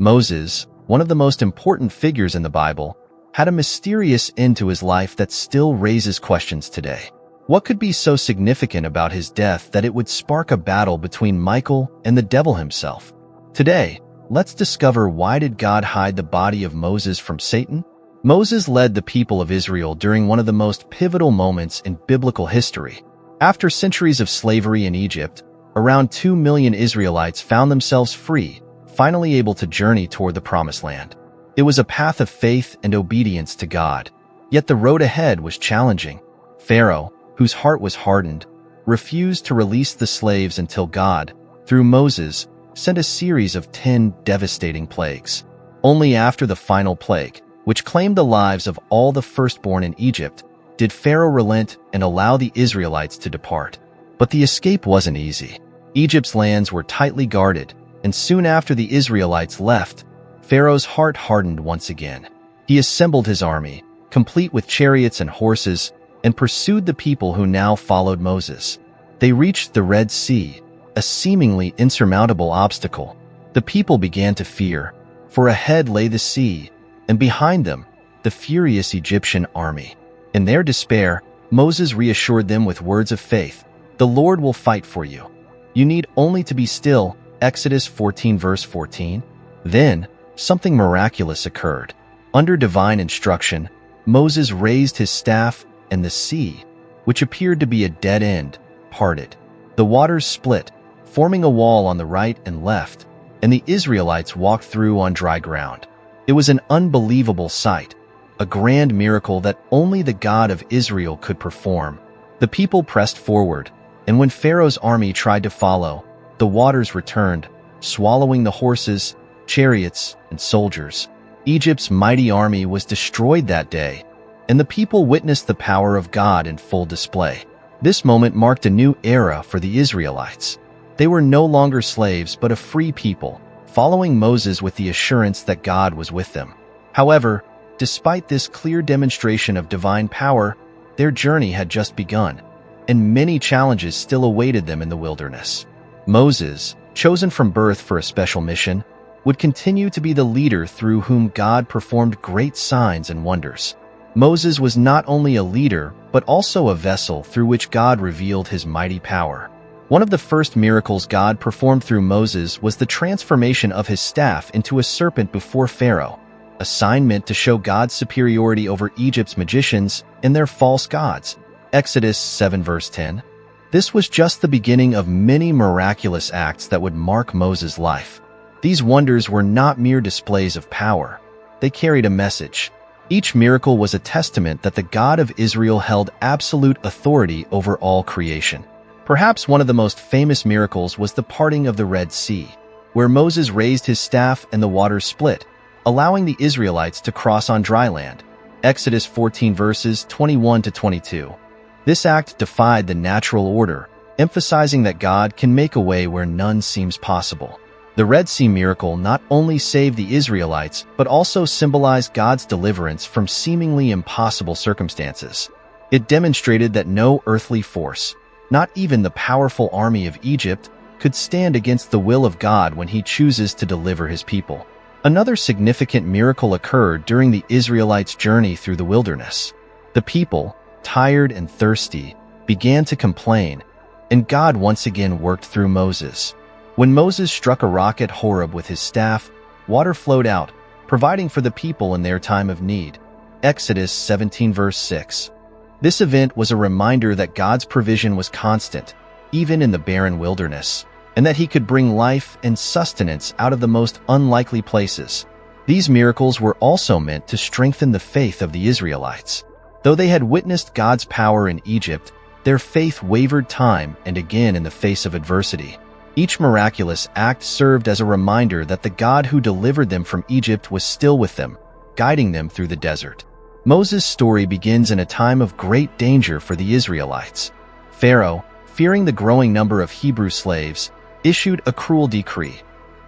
Moses, one of the most important figures in the Bible, had a mysterious end to his life that still raises questions today. What could be so significant about his death that it would spark a battle between Michael and the devil himself? Today, let's discover, why did God hide the body of Moses from Satan? Moses led the people of Israel during one of the most pivotal moments in biblical history. After centuries of slavery in Egypt, around 2 million Israelites found themselves free, finally able to journey toward the Promised Land. It was a path of faith and obedience to God. Yet the road ahead was challenging. Pharaoh, whose heart was hardened, refused to release the slaves until God, through Moses, sent a series of 10 devastating plagues. Only after the final plague, which claimed the lives of all the firstborn in Egypt, did Pharaoh relent and allow the Israelites to depart. But the escape wasn't easy. Egypt's lands were tightly guarded, and soon after the Israelites left, Pharaoh's heart hardened once again. He assembled his army, complete with chariots and horses, and pursued the people who now followed Moses. They reached the Red Sea, a seemingly insurmountable obstacle. The people began to fear, for ahead lay the sea, and behind them, the furious Egyptian army. In their despair, Moses reassured them with words of faith. "The Lord will fight for you. You need only to be still." Exodus 14 verse 14. Then, something miraculous occurred. Under divine instruction, Moses raised his staff, and the sea, which appeared to be a dead end, parted. The waters split, forming a wall on the right and left, and the Israelites walked through on dry ground. It was an unbelievable sight, a grand miracle that only the God of Israel could perform. The people pressed forward, and when Pharaoh's army tried to follow, the waters returned, swallowing the horses, chariots, and soldiers. Egypt's mighty army was destroyed that day, and the people witnessed the power of God in full display. This moment marked a new era for the Israelites. They were no longer slaves but a free people, following Moses with the assurance that God was with them. However, despite this clear demonstration of divine power, their journey had just begun, and many challenges still awaited them in the wilderness. Moses, chosen from birth for a special mission, would continue to be the leader through whom God performed great signs and wonders. Moses was not only a leader, but also a vessel through which God revealed his mighty power. One of the first miracles God performed through Moses was the transformation of his staff into a serpent before Pharaoh, a sign meant to show God's superiority over Egypt's magicians and their false gods. Exodus 7 verse 10. This was just the beginning of many miraculous acts that would mark Moses' life. These wonders were not mere displays of power. They carried a message. Each miracle was a testament that the God of Israel held absolute authority over all creation. Perhaps one of the most famous miracles was the parting of the Red Sea, where Moses raised his staff and the waters split, allowing the Israelites to cross on dry land. Exodus 14 verses 21 to 22. This act defied the natural order, emphasizing that God can make a way where none seems possible. The Red Sea miracle not only saved the Israelites, but also symbolized God's deliverance from seemingly impossible circumstances. It demonstrated that no earthly force, not even the powerful army of Egypt, could stand against the will of God when he chooses to deliver his people. Another significant miracle occurred during the Israelites' journey through the wilderness. The people, tired and thirsty, began to complain, and God once again worked through Moses. When Moses struck a rock at Horeb with his staff, water flowed out, providing for the people in their time of need. Exodus 17 verse 6. This event was a reminder that God's provision was constant, even in the barren wilderness, and that he could bring life and sustenance out of the most unlikely places. These miracles were also meant to strengthen the faith of the Israelites. Though they had witnessed God's power in Egypt, their faith wavered time and again in the face of adversity. Each miraculous act served as a reminder that the God who delivered them from Egypt was still with them, guiding them through the desert. Moses' story begins in a time of great danger for the Israelites. Pharaoh, fearing the growing number of Hebrew slaves, issued a cruel decree.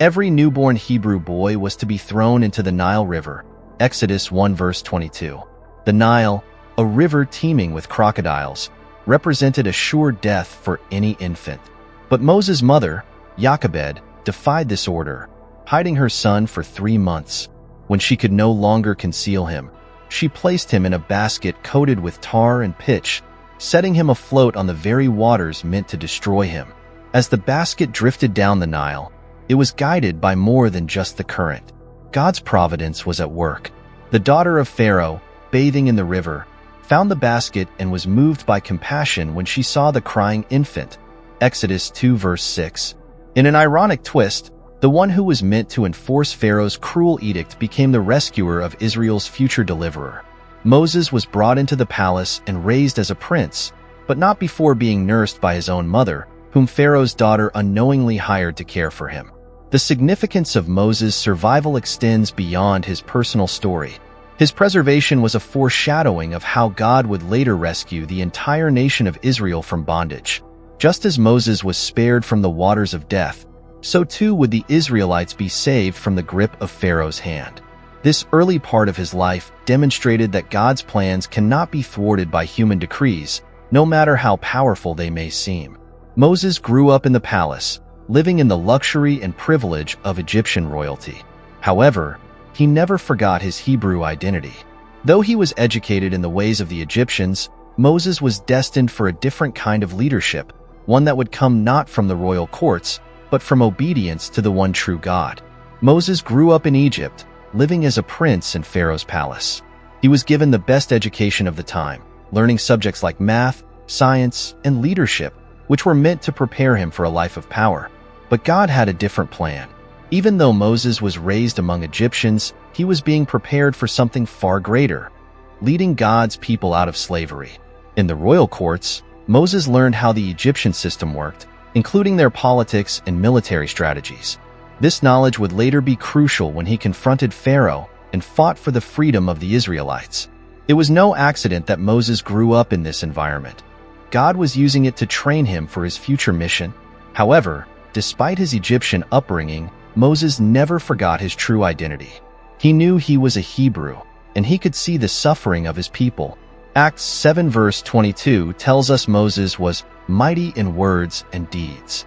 Every newborn Hebrew boy was to be thrown into the Nile River. Exodus 1 verse 22. The Nile, a river teeming with crocodiles, represented a sure death for any infant. But Moses' mother, Jochebed, defied this order. hiding her son for 3 months. When she could no longer conceal him, she placed him in a basket coated with tar and pitch, setting him afloat on the very waters meant to destroy him. As the basket drifted down the Nile, it was guided by more than just the current. God's providence was at work. The daughter of Pharaoh, bathing in the river, found the basket and was moved by compassion when she saw the crying infant. Exodus 2 verse 6. In an ironic twist, the one who was meant to enforce Pharaoh's cruel edict became the rescuer of Israel's future deliverer. Moses was brought into the palace and raised as a prince, but not before being nursed by his own mother, whom Pharaoh's daughter unknowingly hired to care for him. The significance of Moses' survival extends beyond his personal story. His preservation was a foreshadowing of how God would later rescue the entire nation of Israel from bondage. Just as Moses was spared from the waters of death, so too would the Israelites be saved from the grip of Pharaoh's hand. This early part of his life demonstrated that God's plans cannot be thwarted by human decrees, no matter how powerful they may seem. Moses grew up in the palace, living in the luxury and privilege of Egyptian royalty. However, he never forgot his Hebrew identity. Though he was educated in the ways of the Egyptians, Moses was destined for a different kind of leadership, one that would come not from the royal courts, but from obedience to the one true God. Moses grew up in Egypt, living as a prince in Pharaoh's palace. He was given the best education of the time, learning subjects like math, science, and leadership, which were meant to prepare him for a life of power. But God had a different plan. Even though Moses was raised among Egyptians, he was being prepared for something far greater, leading God's people out of slavery. In the royal courts, Moses learned how the Egyptian system worked, including their politics and military strategies. This knowledge would later be crucial when he confronted Pharaoh and fought for the freedom of the Israelites. It was no accident that Moses grew up in this environment. God was using it to train him for his future mission. However, despite his Egyptian upbringing, Moses never forgot his true identity. He knew he was a Hebrew, and he could see the suffering of his people. Acts 7 verse 22 tells us Moses was mighty in words and deeds.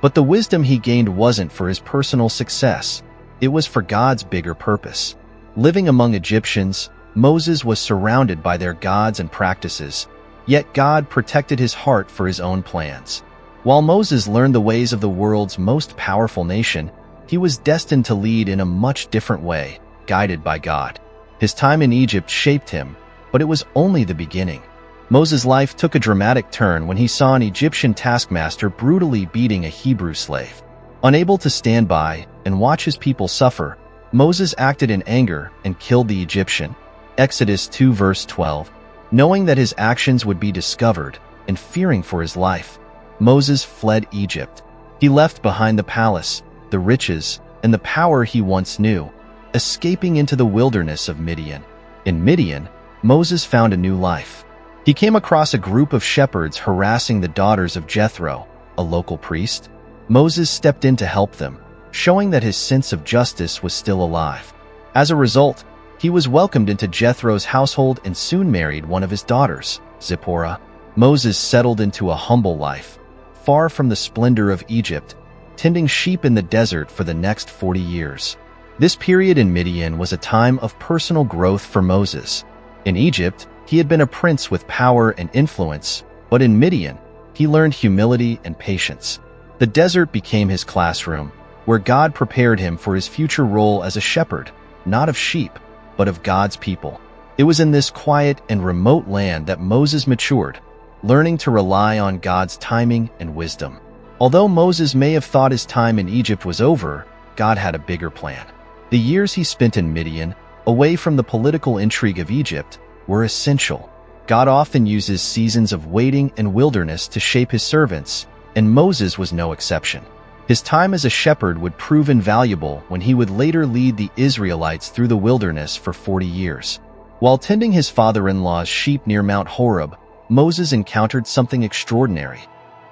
But the wisdom he gained wasn't for his personal success. It was for God's bigger purpose. Living among Egyptians, Moses was surrounded by their gods and practices, yet God protected his heart for his own plans. While Moses learned the ways of the world's most powerful nation, he was destined to lead in a much different way, guided by God. His time in Egypt shaped him, but it was only the beginning. Moses' life took a dramatic turn when he saw an Egyptian taskmaster brutally beating a Hebrew slave. Unable to stand by and watch his people suffer, Moses acted in anger and killed the Egyptian. Exodus 2 verse 12. Knowing that his actions would be discovered and fearing for his life, Moses fled Egypt. He left behind the palace, the riches, and the power he once knew, escaping into the wilderness of Midian. In Midian, Moses found a new life. He came across a group of shepherds harassing the daughters of Jethro, a local priest. Moses stepped in to help them, showing that his sense of justice was still alive. As a result, he was welcomed into Jethro's household and soon married one of his daughters, Zipporah. Moses settled into a humble life, far from the splendor of Egypt, tending sheep in the desert for the next 40 years. This period in Midian was a time of personal growth for Moses. In Egypt, he had been a prince with power and influence, but in Midian, he learned humility and patience. The desert became his classroom, where God prepared him for his future role as a shepherd, not of sheep, but of God's people. It was in this quiet and remote land that Moses matured, learning to rely on God's timing and wisdom. Although Moses may have thought his time in Egypt was over, God had a bigger plan. The years he spent in Midian, away from the political intrigue of Egypt, were essential. God often uses seasons of waiting and wilderness to shape his servants, and Moses was no exception. His time as a shepherd would prove invaluable when he would later lead the Israelites through the wilderness for 40 years. While tending his father-in-law's sheep near Mount Horeb, Moses encountered something extraordinary.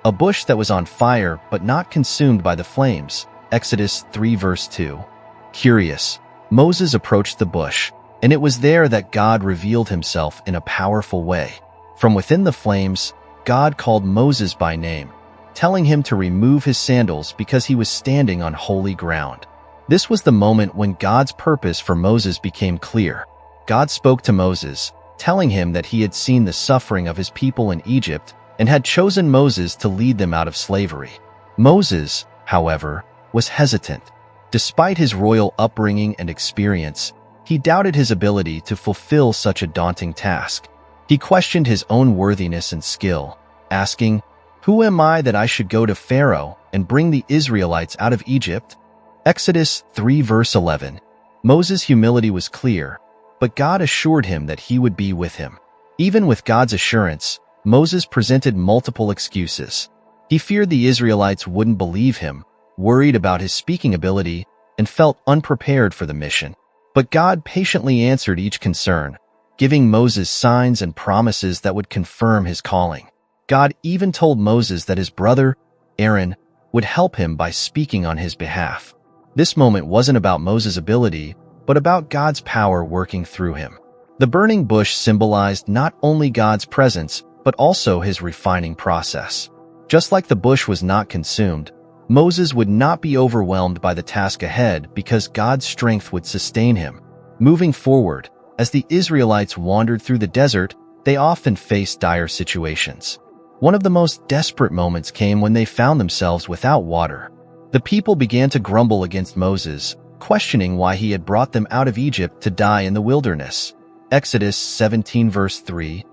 A bush that was on fire but not consumed by the flames. Exodus 3 verse 2. Curious, Moses approached the bush, and it was there that God revealed himself in a powerful way. From within the flames, God called Moses by name, telling him to remove his sandals because he was standing on holy ground. This was the moment when God's purpose for Moses became clear. God spoke to Moses, telling him that he had seen the suffering of his people in Egypt and had chosen Moses to lead them out of slavery. Moses, however, was hesitant. Despite his royal upbringing and experience, he doubted his ability to fulfill such a daunting task. He questioned his own worthiness and skill, asking, "Who am I that I should go to Pharaoh and bring the Israelites out of Egypt?" Exodus 3 verse 11. Moses' humility was clear, but God assured him that he would be with him. Even with God's assurance, Moses presented multiple excuses. He feared the Israelites wouldn't believe him, worried about his speaking ability, and felt unprepared for the mission. But God patiently answered each concern, giving Moses signs and promises that would confirm his calling. God even told Moses that his brother, Aaron, would help him by speaking on his behalf. This moment wasn't about Moses' ability, but about God's power working through him. The burning bush symbolized not only God's presence, but also his refining process. Just like the bush was not consumed, Moses would not be overwhelmed by the task ahead because God's strength would sustain him. Moving forward, as the Israelites wandered through the desert, they often faced dire situations. One of the most desperate moments came when they found themselves without water. The people began to grumble against Moses, questioning why he had brought them out of Egypt to die in the wilderness. Exodus 17 verse 3.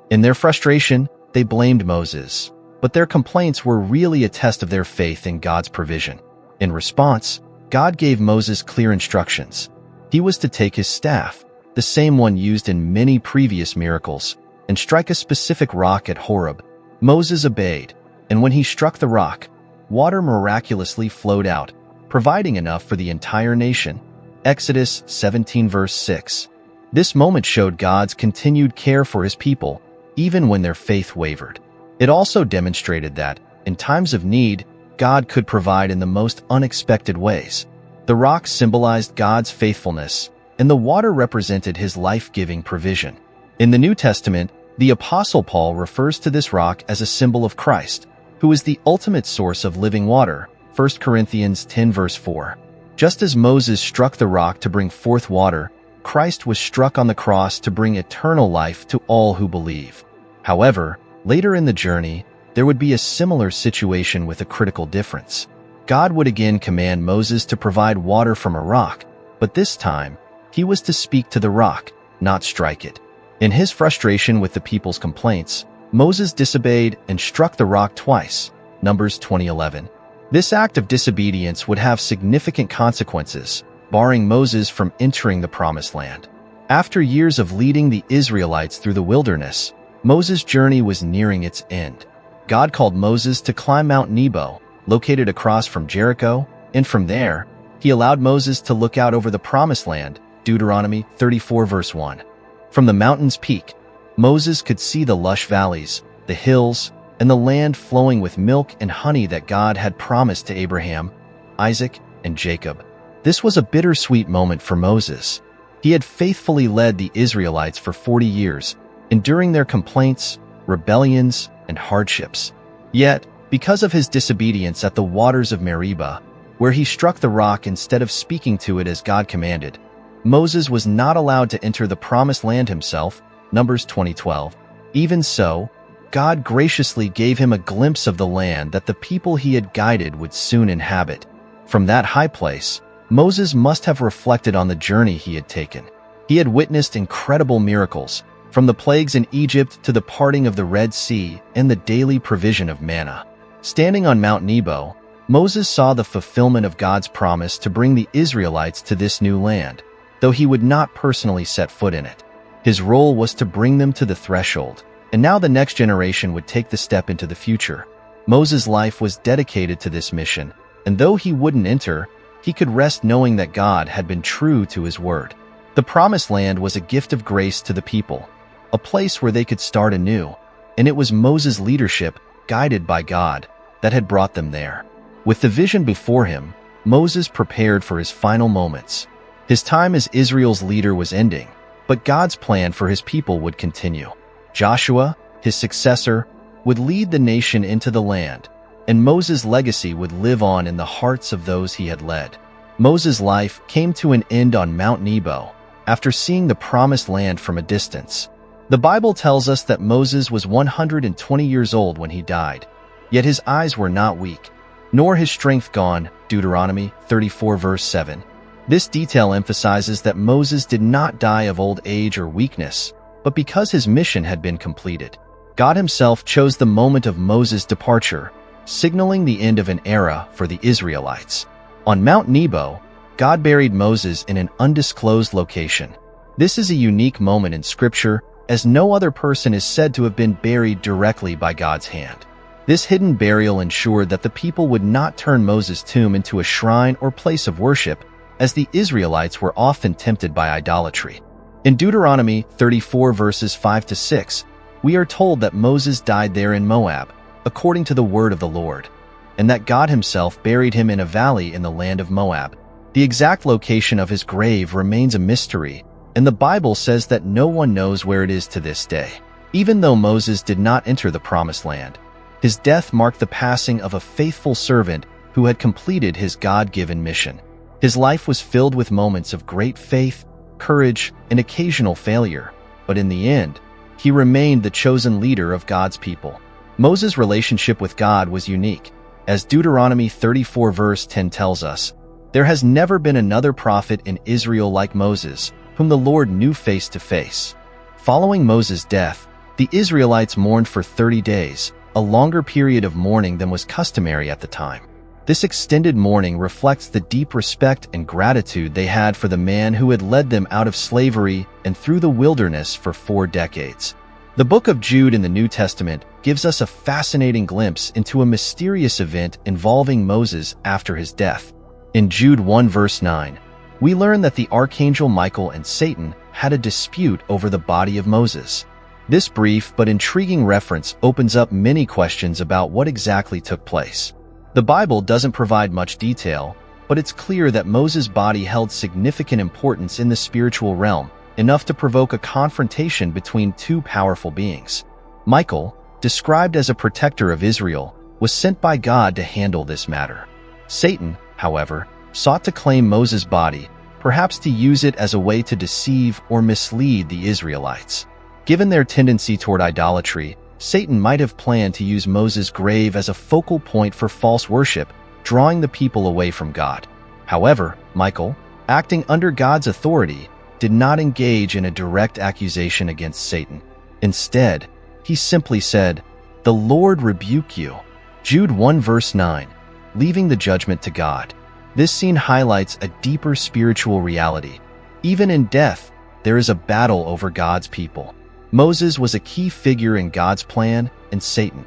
In their frustration, they blamed Moses, but their complaints were really a test of their faith in God's provision. In response, God gave Moses clear instructions. He was to take his staff, the same one used in many previous miracles, and strike a specific rock at Horeb. Moses obeyed, and when he struck the rock, water miraculously flowed out, providing enough for the entire nation. Exodus 17 verse 6. This moment showed God's continued care for his people, even when their faith wavered. It also demonstrated that, in times of need, God could provide in the most unexpected ways. The rock symbolized God's faithfulness, and the water represented his life-giving provision. In the New Testament, the Apostle Paul refers to this rock as a symbol of Christ, who is the ultimate source of living water. 1 Corinthians 10 verse 4. Just as Moses struck the rock to bring forth water, Christ was struck on the cross to bring eternal life to all who believe. However, later in the journey, there would be a similar situation with a critical difference. God would again command Moses to provide water from a rock, but this time, he was to speak to the rock, not strike it. In his frustration with the people's complaints, Moses disobeyed and struck the rock twice. Numbers 20:11. This act of disobedience would have significant consequences, barring Moses from entering the Promised Land. After years of leading the Israelites through the wilderness, Moses' journey was nearing its end. God called Moses to climb Mount Nebo, located across from Jericho, and from there, he allowed Moses to look out over the Promised Land. Deuteronomy 34 verse 1. From the mountain's peak, Moses could see the lush valleys, the hills, and the land flowing with milk and honey that God had promised to Abraham, Isaac, and Jacob. This was a bittersweet moment for Moses. He had faithfully led the Israelites for 40 years, enduring their complaints, rebellions, and hardships. Yet, because of his disobedience at the waters of Meribah, where he struck the rock instead of speaking to it as God commanded, Moses was not allowed to enter the Promised Land himself. Numbers 20:12. Even so, God graciously gave him a glimpse of the land that the people he had guided would soon inhabit. From that high place, Moses must have reflected on the journey he had taken. He had witnessed incredible miracles, from the plagues in Egypt to the parting of the Red Sea and the daily provision of manna. Standing on Mount Nebo, Moses saw the fulfillment of God's promise to bring the Israelites to this new land, though he would not personally set foot in it. His role was to bring them to the threshold, and now the next generation would take the step into the future. Moses' life was dedicated to this mission, and though he wouldn't enter, he could rest knowing that God had been true to his word. The Promised Land was a gift of grace to the people, a place where they could start anew, and it was Moses' leadership, guided by God, that had brought them there. With the vision before him, Moses prepared for his final moments. His time as Israel's leader was ending, but God's plan for his people would continue. Joshua, his successor, would lead the nation into the land, and Moses' legacy would live on in the hearts of those he had led. Moses' life came to an end on Mount Nebo after seeing the promised land from a distance. The Bible tells us that Moses was 120 years old when he died, yet his eyes were not weak, nor his strength gone, Deuteronomy 34 verse 7. This detail emphasizes that Moses did not die of old age or weakness, but because his mission had been completed. God himself chose the moment of Moses' departure, signaling the end of an era for the Israelites. On Mount Nebo, God buried Moses in an undisclosed location. This is a unique moment in Scripture, as no other person is said to have been buried directly by God's hand. This hidden burial ensured that the people would not turn Moses' tomb into a shrine or place of worship, as the Israelites were often tempted by idolatry. In Deuteronomy 34 verses 5-6, we are told that Moses died there in Moab, according to the word of the Lord, and that God himself buried him in a valley in the land of Moab. The exact location of his grave remains a mystery, and the Bible says that no one knows where it is to this day. Even though Moses did not enter the promised land, his death marked the passing of a faithful servant who had completed his God-given mission. His life was filled with moments of great faith, courage, and occasional failure, but in the end, he remained the chosen leader of God's people. Moses' relationship with God was unique. As Deuteronomy 34 verse 10 tells us, "There has never been another prophet in Israel like Moses, whom the Lord knew face to face." Following Moses' death, the Israelites mourned for 30 days, a longer period of mourning than was customary at the time. This extended mourning reflects the deep respect and gratitude they had for the man who had led them out of slavery and through the wilderness for 4 decades. The book of Jude in the New Testament gives us a fascinating glimpse into a mysterious event involving Moses after his death. In Jude 1 verse 9, we learn that the archangel Michael and Satan had a dispute over the body of Moses. This brief but intriguing reference opens up many questions about what exactly took place. The Bible doesn't provide much detail, but it's clear that Moses' body held significant importance in the spiritual realm, enough to provoke a confrontation between two powerful beings. Michael, described as a protector of Israel, was sent by God to handle this matter. Satan, however, sought to claim Moses' body, perhaps to use it as a way to deceive or mislead the Israelites. Given their tendency toward idolatry, Satan might have planned to use Moses' grave as a focal point for false worship, drawing the people away from God. However, Michael, acting under God's authority, did not engage in a direct accusation against Satan. Instead, he simply said, "The Lord rebuke you." Jude 1 verse 9, leaving the judgment to God. This scene highlights a deeper spiritual reality. Even in death, there is a battle over God's people. Moses was a key figure in God's plan, and Satan,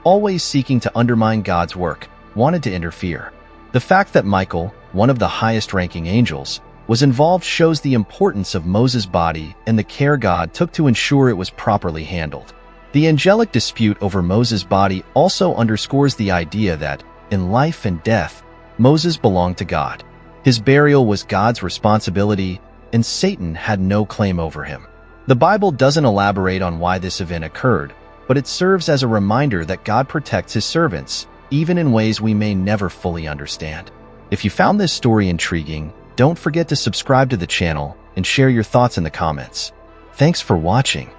always seeking to undermine God's work, wanted to interfere. The fact that Michael, one of the highest-ranking angels, was involved shows the importance of Moses' body and the care God took to ensure it was properly handled. The angelic dispute over Moses' body also underscores the idea that, in life and death, Moses belonged to God. His burial was God's responsibility, and Satan had no claim over him. The Bible doesn't elaborate on why this event occurred, but it serves as a reminder that God protects his servants, even in ways we may never fully understand. If you found this story intriguing, don't forget to subscribe to the channel and share your thoughts in the comments. Thanks for watching.